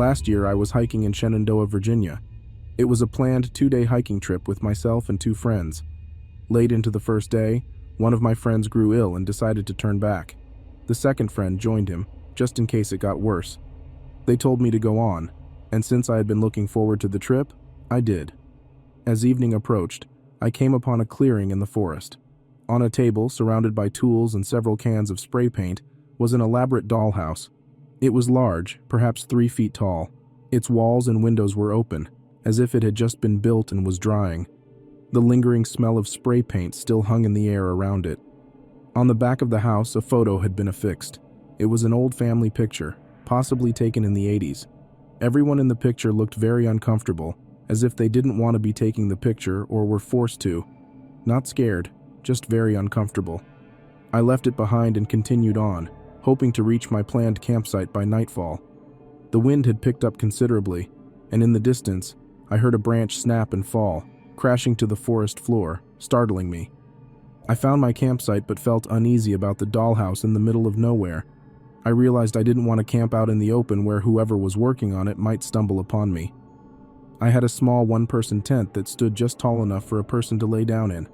Last year, I was hiking in Shenandoah, Virginia. It was a planned 2-day hiking trip with myself and 2 friends. Late into the first day, one of my friends grew ill and decided to turn back. The second friend joined him, just in case it got worse. They told me to go on, and since I had been looking forward to the trip, I did. As evening approached, I came upon a clearing in the forest. On a table, surrounded by tools and several cans of spray paint, was an elaborate dollhouse. It was large, perhaps 3 feet tall. Its walls and windows were open, as if it had just been built and was drying. The lingering smell of spray paint still hung in the air around it. On the back of the house, a photo had been affixed. It was an old family picture, possibly taken in the 80s. Everyone in the picture looked very uncomfortable, as if they didn't want to be taking the picture or were forced to. Not scared, just very uncomfortable. I left it behind and continued on, hoping to reach my planned campsite by nightfall. The wind had picked up considerably, and in the distance, I heard a branch snap and fall, crashing to the forest floor, startling me. I found my campsite but felt uneasy about the dollhouse in the middle of nowhere. I realized I didn't want to camp out in the open where whoever was working on it might stumble upon me. I had a small 1-person tent that stood just tall enough for a person to lay down in.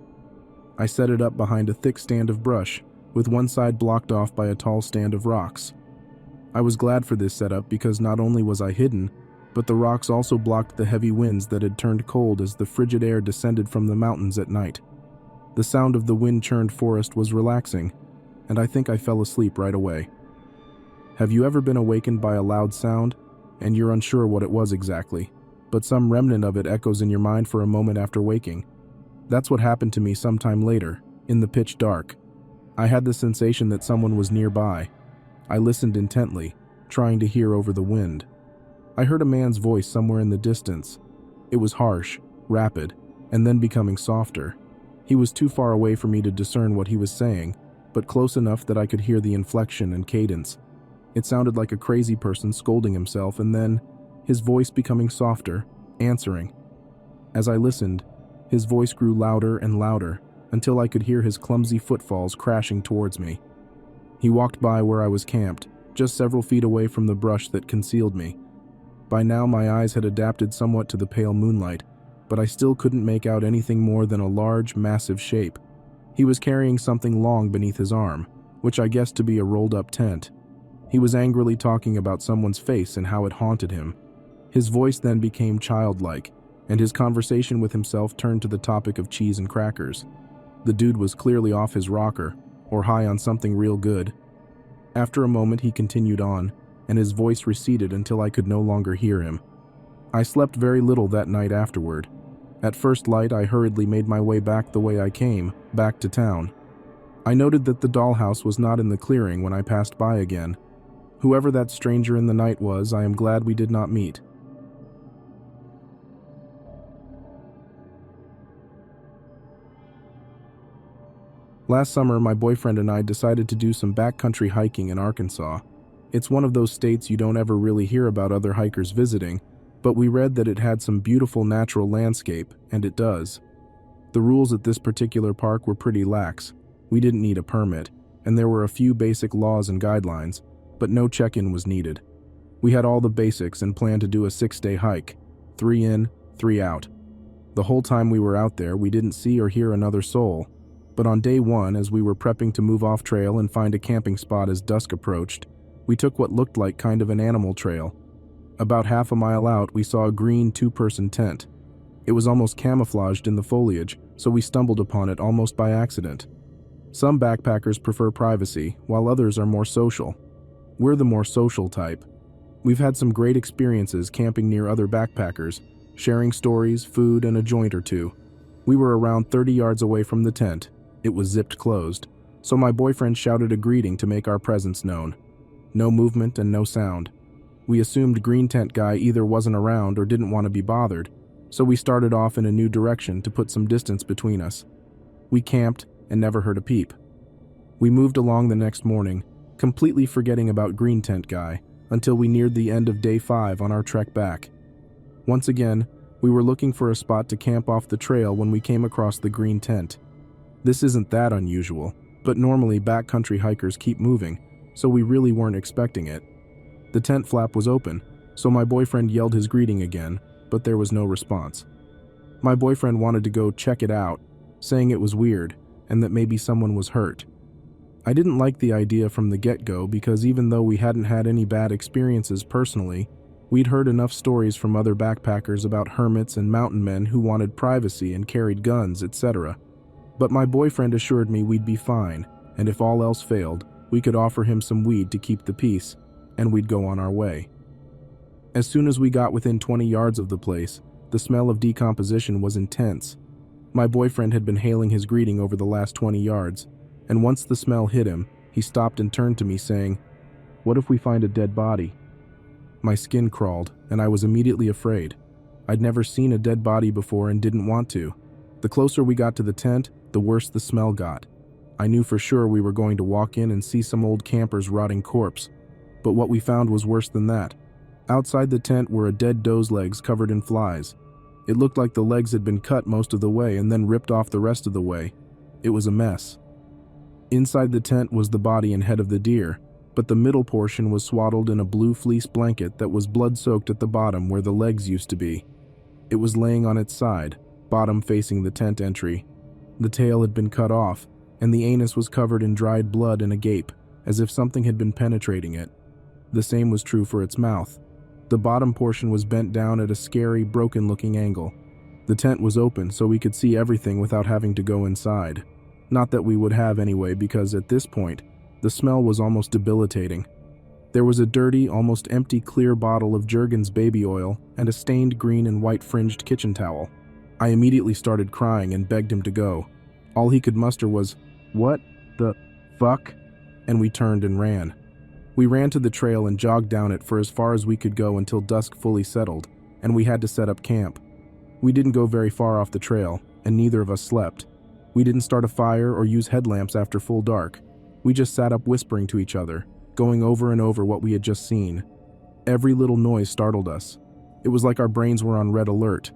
I set it up behind a thick stand of brush, with one side blocked off by a tall stand of rocks. I was glad for this setup because not only was I hidden, but the rocks also blocked the heavy winds that had turned cold as the frigid air descended from the mountains at night. The sound of the wind-churned forest was relaxing, and I think I fell asleep right away. Have you ever been awakened by a loud sound, and you're unsure what it was exactly, but some remnant of it echoes in your mind for a moment after waking? That's what happened to me sometime later, in the pitch dark. I had the sensation that someone was nearby. I listened intently, trying to hear over the wind. I heard a man's voice somewhere in the distance. It was harsh, rapid, and then becoming softer. He was too far away for me to discern what he was saying, but close enough that I could hear the inflection and cadence. It sounded like a crazy person scolding himself, and then, his voice becoming softer, answering. As I listened, his voice grew louder and louder, until I could hear his clumsy footfalls crashing towards me. He walked by where I was camped, just several feet away from the brush that concealed me. By now my eyes had adapted somewhat to the pale moonlight, but I still couldn't make out anything more than a large, massive shape. He was carrying something long beneath his arm, which I guessed to be a rolled-up tent. He was angrily talking about someone's face and how it haunted him. His voice then became childlike, and his conversation with himself turned to the topic of cheese and crackers. The dude was clearly off his rocker, or high on something real good. After a moment he continued on, and his voice receded until I could no longer hear him. I slept very little that night afterward. At first light I hurriedly made my way back the way I came, back to town. I noted that the dollhouse was not in the clearing when I passed by again. Whoever that stranger in the night was, I am glad we did not meet. Last summer, my boyfriend and I decided to do some backcountry hiking in Arkansas. It's one of those states you don't ever really hear about other hikers visiting, but we read that it had some beautiful natural landscape, and it does. The rules at this particular park were pretty lax. We didn't need a permit, and there were a few basic laws and guidelines, but no check-in was needed. We had all the basics and planned to do a 6-day hike, 3 in, 3 out. The whole time we were out there, we didn't see or hear another soul. But on day 1, as we were prepping to move off trail and find a camping spot as dusk approached, we took what looked like kind of an animal trail. About half a mile out, we saw a green 2-person tent. It was almost camouflaged in the foliage, so we stumbled upon it almost by accident. Some backpackers prefer privacy, while others are more social. We're the more social type. We've had some great experiences camping near other backpackers, sharing stories, food, and a joint or two. We were around 30 yards away from the tent. It was zipped closed, so my boyfriend shouted a greeting to make our presence known. No movement and no sound. We assumed green tent guy either wasn't around or didn't want to be bothered, so we started off in a new direction to put some distance between us. We camped and never heard a peep. We moved along the next morning, completely forgetting about green tent guy, until we neared the end of day 5 on our trek back. Once again, we were looking for a spot to camp off the trail when we came across the green tent. This isn't that unusual, but normally backcountry hikers keep moving, so we really weren't expecting it. The tent flap was open, So my boyfriend yelled his greeting again, but there was no response. My boyfriend wanted to go check it out, saying it was weird and that maybe someone was hurt. I didn't like the idea from the get-go because even though we hadn't had any bad experiences personally, we'd heard enough stories from other backpackers about hermits and mountain men who wanted privacy and carried guns, etc. But my boyfriend assured me we'd be fine, and if all else failed, we could offer him some weed to keep the peace, and we'd go on our way. As soon as we got within 20 yards of the place, the smell of decomposition was intense. My boyfriend had been hailing his greeting over the last 20 yards, and once the smell hit him, he stopped and turned to me saying, "What if we find a dead body?" My skin crawled, and I was immediately afraid. I'd never seen a dead body before and didn't want to. The closer we got to the tent, the worse the smell got. I knew for sure we were going to walk in and see some old camper's rotting corpse. But what we found was worse than that. Outside the tent were a dead doe's legs covered in flies. It looked like the legs had been cut most of the way and then ripped off the rest of the way. It was a mess. Inside the tent was the body and head of the deer, but the middle portion was swaddled in a blue fleece blanket that was blood-soaked at the bottom where the legs used to be. It was laying on its side, bottom facing the tent entry. The tail had been cut off, and the anus was covered in dried blood and a gape, as if something had been penetrating it. The same was true for its mouth. The bottom portion was bent down at a scary, broken-looking angle. The tent was open, so we could see everything without having to go inside. Not that we would have anyway, because at this point, the smell was almost debilitating. There was a dirty, almost empty clear bottle of Jergens baby oil and a stained green and white fringed kitchen towel. I immediately started crying and begged him to go. All he could muster was, "What the fuck?" And we turned and ran. We ran to the trail and jogged down it for as far as we could go until dusk fully settled, and we had to set up camp. We didn't go very far off the trail, and neither of us slept. We didn't start a fire or use headlamps after full dark. We just sat up whispering to each other, going over and over what we had just seen. Every little noise startled us. It was like our brains were on red alert.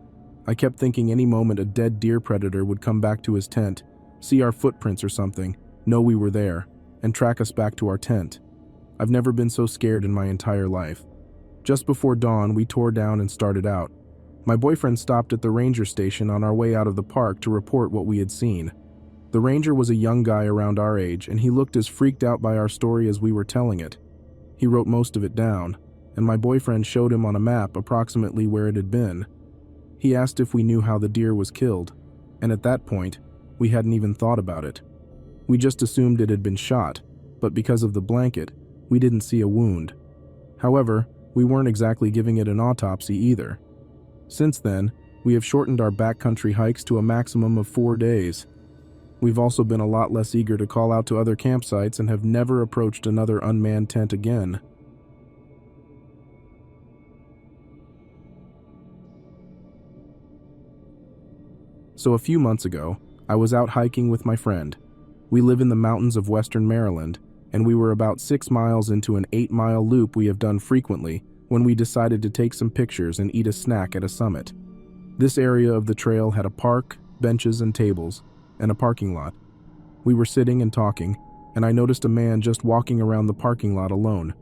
I kept thinking any moment a dead deer predator would come back to his tent, see our footprints or something, know we were there, and track us back to our tent. I've never been so scared in my entire life. Just before dawn, we tore down and started out. My boyfriend stopped at the ranger station on our way out of the park to report what we had seen. The ranger was a young guy around our age, and he looked as freaked out by our story as we were telling it. He wrote most of it down, and my boyfriend showed him on a map approximately where it had been. He asked if we knew how the deer was killed, and at that point, we hadn't even thought about it. We just assumed it had been shot, but because of the blanket, we didn't see a wound. However, we weren't exactly giving it an autopsy either. Since then, we have shortened our backcountry hikes to a maximum of 4 days. We've also been a lot less eager to call out to other campsites and have never approached another unmanned tent again. So a few months ago, I was out hiking with my friend. We live in the mountains of western Maryland, and we were about 6 miles into an 8-mile loop we have done frequently when we decided to take some pictures and eat a snack at a summit. This area of the trail had a park, benches and tables, and a parking lot. We were sitting and talking, and I noticed a man just walking around the parking lot alone.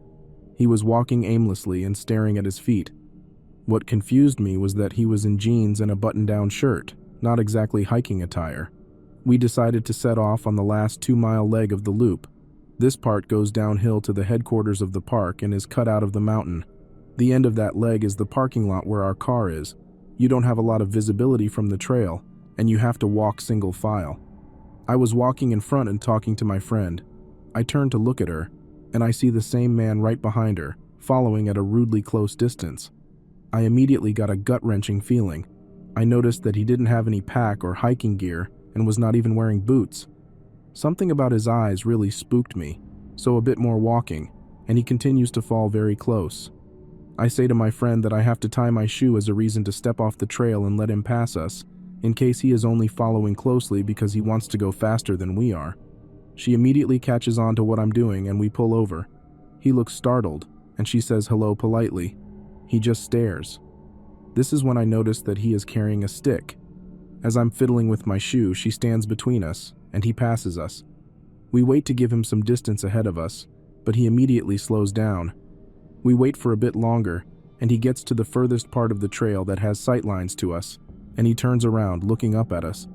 He was walking aimlessly and staring at his feet. What confused me was that he was in jeans and a button-down shirt, not exactly hiking attire. We decided to set off on the last 2-mile leg of the loop. This part goes downhill to the headquarters of the park and is cut out of the mountain. The end of that leg is the parking lot where our car is. You don't have a lot of visibility from the trail, and you have to walk single file. I was walking in front and talking to my friend. I turned to look at her, and I see the same man right behind her, following at a rudely close distance. I immediately got a gut-wrenching feeling. I noticed that he didn't have any pack or hiking gear and was not even wearing boots. Something about his eyes really spooked me, so a bit more walking, and he continues to fall very close. I say to my friend that I have to tie my shoe as a reason to step off the trail and let him pass us, in case he is only following closely because he wants to go faster than we are. She immediately catches on to what I'm doing and we pull over. He looks startled, and she says hello politely. He just stares. This is when I notice that he is carrying a stick. As I'm fiddling with my shoe, she stands between us, and he passes us. We wait to give him some distance ahead of us, but he immediately slows down. We wait for a bit longer, and he gets to the furthest part of the trail that has sightlines to us, and he turns around, looking up at us.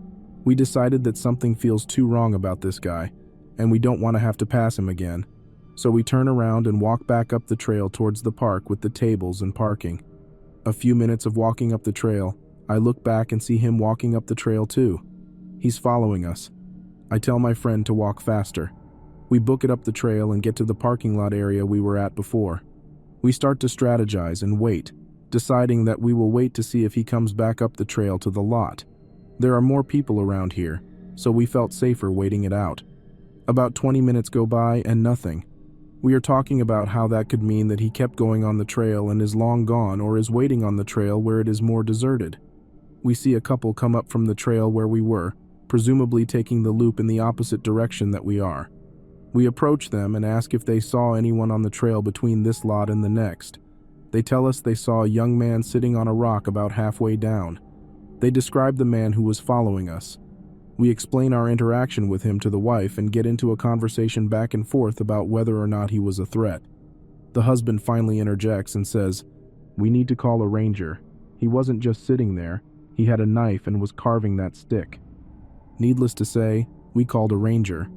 We decided that something feels too wrong about this guy, and we don't want to have to pass him again. So we turn around and walk back up the trail towards the park with the tables and parking. A few minutes of walking up the trail, I look back and see him walking up the trail too. He's following us. I tell my friend to walk faster. We book it up the trail and get to the parking lot area we were at before. We start to strategize and wait, deciding that we will wait to see if he comes back up the trail to the lot. There are more people around here, so we felt safer waiting it out. About 20 minutes go by and nothing. We are talking about how that could mean that he kept going on the trail and is long gone, or is waiting on the trail where it is more deserted. We see a couple come up from the trail where we were, presumably taking the loop in the opposite direction that we are. We approach them and ask if they saw anyone on the trail between this lot and the next. They tell us they saw a young man sitting on a rock about halfway down. They describe the man who was following us. We explain our interaction with him to the wife and get into a conversation back and forth about whether or not he was a threat. The husband finally interjects and says, "We need to call a ranger. He wasn't just sitting there, he had a knife and was carving that stick." Needless to say, we called a ranger.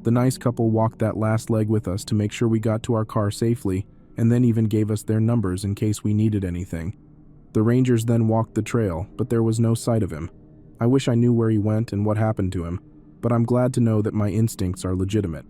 The nice couple walked that last leg with us to make sure we got to our car safely, and then even gave us their numbers in case we needed anything. The rangers then walked the trail, but there was no sight of him. I wish I knew where he went and what happened to him, but I'm glad to know that my instincts are legitimate.